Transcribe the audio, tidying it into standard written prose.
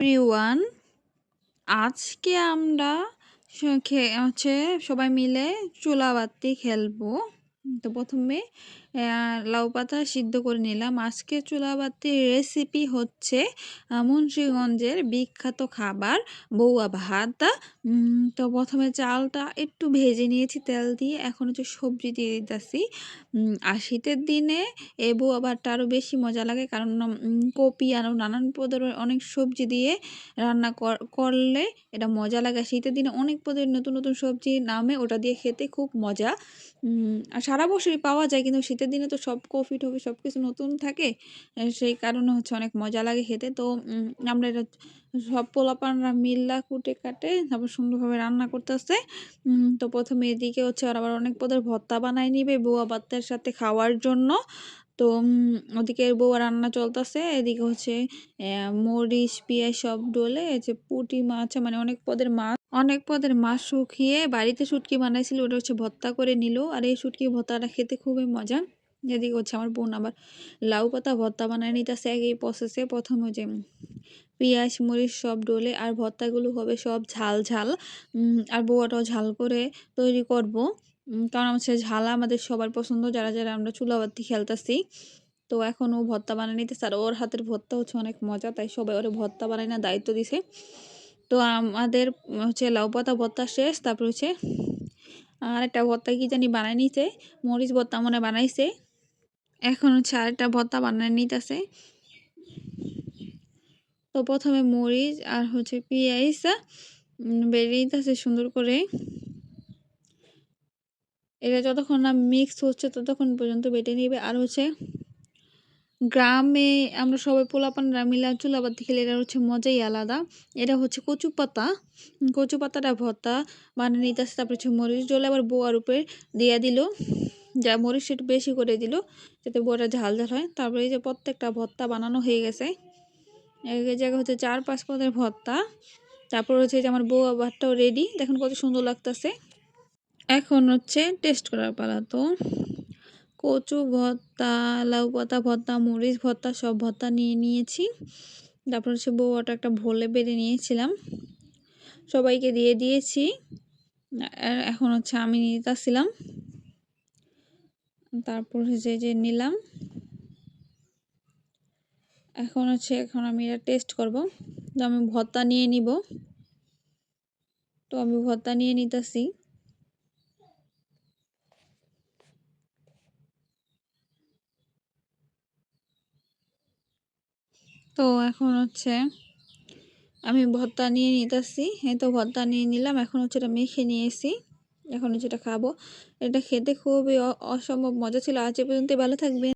Everyone, আজকে আমরা হচ্ছে সবাই মিলে চুলাবাতি খেলবো। তো প্রথমে লাউ পাতা সিদ্ধ করে নিলাম। আজকে চুলাবাতির রেসিপি হচ্ছে মুন্সিগঞ্জের বিখ্যাত খাবার বউয়া ভাত। তো প্রথমে চালটা একটু ভেজে নিয়েছি তেল দিয়ে, এখন হচ্ছে সবজি দিয়ে দিতেছি। আর শীতের দিনে এই বউয়া ভাতটা আরও বেশি মজা লাগে, কারণ কপি আরও নানান পদের অনেক সবজি দিয়ে রান্না করলে এটা মজা লাগে। শীতের দিনে অনেক পদের নতুন নতুন সবজি নামে, ওটা দিয়ে খেতে খুব মজা। আর সারা বছরই পাওয়া যায়, কিন্তু শীতের দিনে তো সব কফি টফি সব কিছু নতুন থাকে, সেই কারণে হচ্ছে অনেক মজা লাগে খেতে। তো আমরা এটা সব পোলাপানরা মিল্লা কুটে কাটে তারপর সুন্দরভাবে রান্না করতেছে। তো প্রথমে এদিকে হচ্ছে আর আবার অনেক পদের ভর্তা বানাই নিবে বউয়া ভাতের সাথে খাওয়ার জন্য। তো ওদিকে বউয়া রান্না চলতেছে, এদিকে হচ্ছে মরিচ পেঁয়াজ সব ডলে যে পুঁটি মাছ, মানে অনেক পদের মাছ শুকিয়ে বাড়িতে শুটকি বানাইছিল, ওটা হচ্ছে ভর্তা করে নিল। আর এই শুটকি ভর্তাটা খেতে খুবই মজা। এদিকে হচ্ছে আমার বোন আবার লাউ পাতা ভর্তা বানায় নিতেছে একই প্রসেসে। প্রথমে যে পেঁয়াজ মরিচ সব ডলে, আর ভর্তাগুলো হবে সব ঝাল ঝাল। আর বউয়াটাও ঝাল করে তৈরি করব, কারণ হচ্ছে ঝাল আমাদের সবার পছন্দ, যারা যারা আমরা চুলাবাতি খেলতেছি। তো এখন ও ভর্তা বানিয়ে নিতেছে, আর ওর হাতের ভর্তা হচ্ছে অনেক মজা, তাই সবাই ওরে ভর্তা বানাই না দায়িত্ব দিছে। তো আমাদের হচ্ছে লাউ পাতা ভর্তা শেষ। তারপর হচ্ছে আর একটা ভর্তা কি জানি বানাই নিছে, মরিচ ভর্তা মনে বানাইছে। এখন হচ্ছে আরেকটা ভর্তা বানায় নিতেছে। তো প্রথমে মরিচ আর হচ্ছে পেঁয়াজ বেড়ে নিতেছে সুন্দর করে। এটা যতক্ষণ না মিক্স হচ্ছে ততক্ষণ পর্যন্ত বেটে নিবে। আর হচ্ছে গ্রামে আমরা সবাই পোলাপানরা মিলা চুলাবাতি খেলে এটা হচ্ছে মজাই আলাদা। এটা হচ্ছে কচু পাতাটা ভর্তা বানিয়ে নিতেছে। তারপর হচ্ছে মরিচ ডলে আবার বোয়ার উপরে দিয়ে দিল, যা মরিচ একটু বেশি করে দিল যাতে বোয়াটা ঝাল ঝাল হয়। তারপরে এই যে প্রত্যেকটা ভর্তা বানানো হয়ে গেছে, এক জায়গায় হচ্ছে 4-5 পদের ভর্তা। তারপর হচ্ছে যে আমার বউয়া ভাতটাও রেডি, দেখুন কত সুন্দর লাগতেছে। এখন হচ্ছে টেস্ট করার পালা। তো কচু ভর্তা, লাউ পাতা ভর্তা, মরিচ ভর্তা সব ভর্তা নিয়ে নিয়েছি। তারপর হচ্ছে বউয়াটা একটা ভোলে বেড়ে নিয়েছিলাম, সবাইকে দিয়ে দিয়েছি। এখন হচ্ছে আমি নিতেছিলাম, তারপর হচ্ছে যে নিলাম। এখন আমি এটা টেস্ট করব। তো আমি ভর্তা নিয়ে নিব, তো আমি ভর্তা নিয়ে নিতেছি। তো এখন হচ্ছে আমি ভর্তা নিয়ে নিতেছি। এই তো ভর্তা নিয়ে নিলাম, এখন হচ্ছে এটা মেখে নিয়েছি। এখন হচ্ছে এটা খাবো। এটা খেতে খুবই অসম্ভব মজা ছিল। আজ এ পর্যন্ত ভালো থাকবেন।